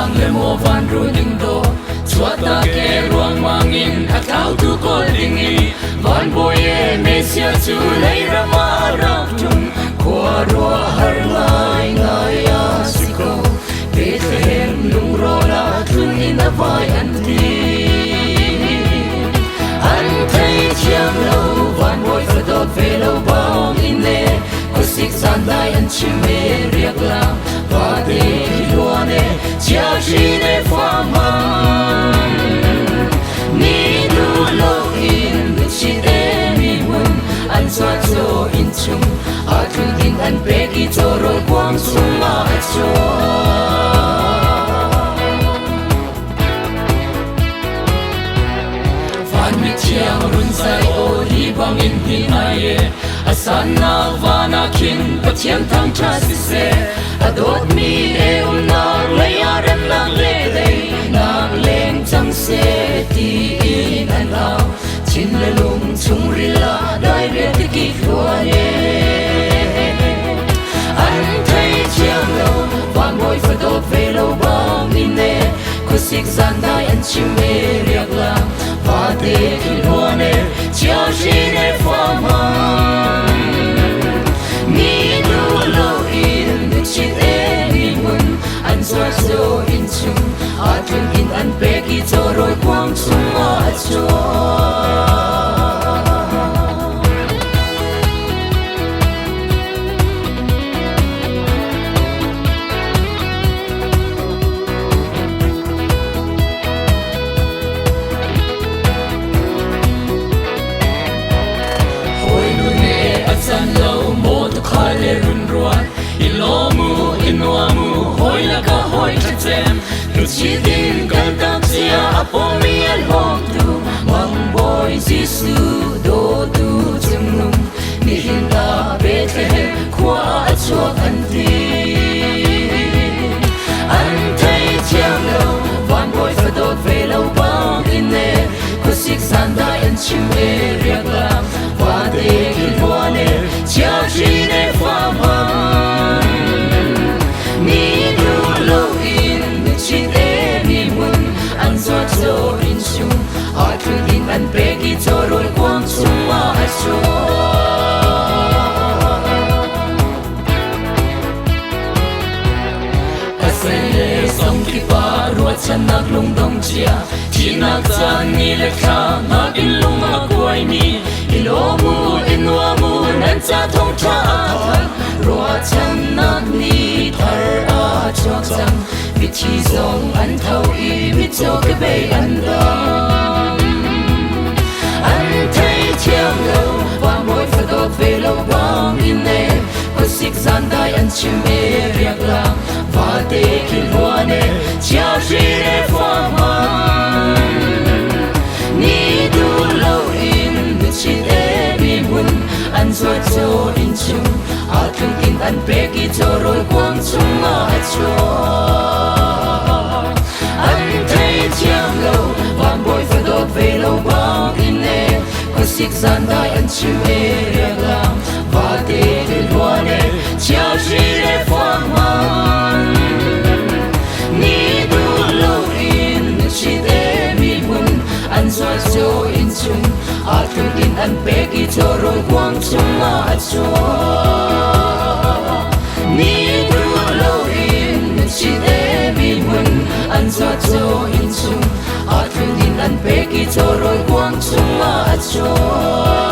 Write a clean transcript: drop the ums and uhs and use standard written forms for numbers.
sang le mo van ru ding do chua ta ke ruang mangin a thau tu ko dingi van boye mesia chu lei rama rak tum kwa ro har ngai ngai a siko Bethlehem lung ro la thun in a vai an ti an thei chiang lo van boy fa dot ve lo bang in le ko sik san dai an chi me riak la va de luane chia shi ne fa ma ni du lo in chi de mi mun an swa so in chung a thun in an pe ki cho ro kwang sung ma cho chiang run sai o li bang in hi ai asan na vana kin pathian thang cha si se adot mi e na le aran na le le na leng chang se ti in an lao chin le lung chung ri la dai re ti ki khwa ye an thai chiang lo van boy fa do ve lo bang in ne ko sik san dai an chi me riak la va de ki luane chia shi ne fa ma ni du lo in chi e ni mun an so so in chung a thun in an pe ki cho roi kwang chung ma cho le run ruan ilo mu inwa mu hoi la ka hoi chem nu chi din kan tak sia apo mi al hom tu mang boy jisu do tu chung nung ni hin la Bethlehem kwa cho kan ti an thai chiang lo van boy fa dot ve lo bang in ne ko sik san dai an chim e riak lam va de ki luane chia shi ne fa ma ni du lo in chi e mi mun an so so in chung a thun in an pe ki cho roi kwang chung ma cho song ki pa ruat chan nak lung dong chia chi nak chan ni le kha na in lung ma kwai ni ilo mu inwa mu nan cha thong tha than ruat chan nak ni thar a chok sang mi chi song an thau i mi cho ke be an dam an thai chiang lo wa moi fa dot ve lo bang in ne ko sik san dai an chim e riak lam va de ki luane chia shi ne fa ma ni du lo in chi e mi mun an so cho in chung a thun in an pe ki cho roi kwang chung ma cho an thai chiang lo van boy fa dot ve lo bang in ne ko sik san dai an chim e riak lam va de ki luane chia shi ne fa ma cho in chung a thun in an pe ki cho roi kwang chung ma cho ni du lo in chi e mi mun an cho in chung a thun in an pe ki cho roi kwang chung ma cho